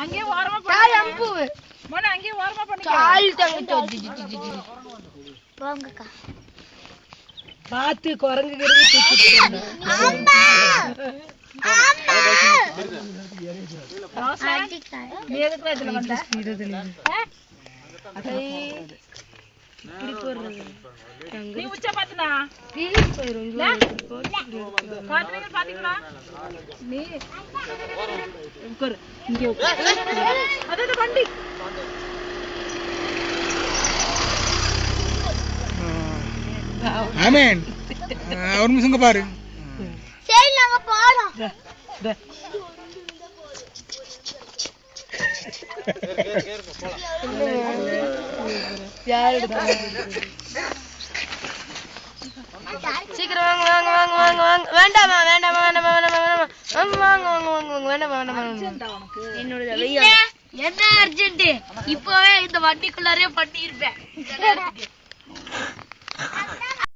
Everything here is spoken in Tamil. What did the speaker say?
அங்கே ஓரமா போடு. மோன அங்கே ஓரமா பண்ணிக்க. கால் தங்கச்சி. போங்கக்கா. பாத்து குரங்கு கிரங்கு தூக்கிட்டு. அம்மா. அம்மா. நீ எதுக்கு இதுல வந்த? இப்படி போறது. நீ உச்ச பாத்துனா? கீழ போயிரும். பாத்துங்க பாத்தீங்களா? நீ உட்காரு. இங்க உட்காரு. அத வண்டி. ஆமென். ஒரு நிமிஷம் பாரு. சரி நாங்க போறோம். சீக்கிரம் வாங்க வாங்க வாங்க வாங்க வாங்க. வேண்டாமா வேண்டாமா வேண்டாமா வேண்டாமா வாங்க வாங்க வாங்க வேண்டாமா வேண்டாமா. என்னோட என்ன அர்ஜென்ட் இப்பவே இந்த வண்டிக்குள்ளாரே பண்ணி இருப்பேன்.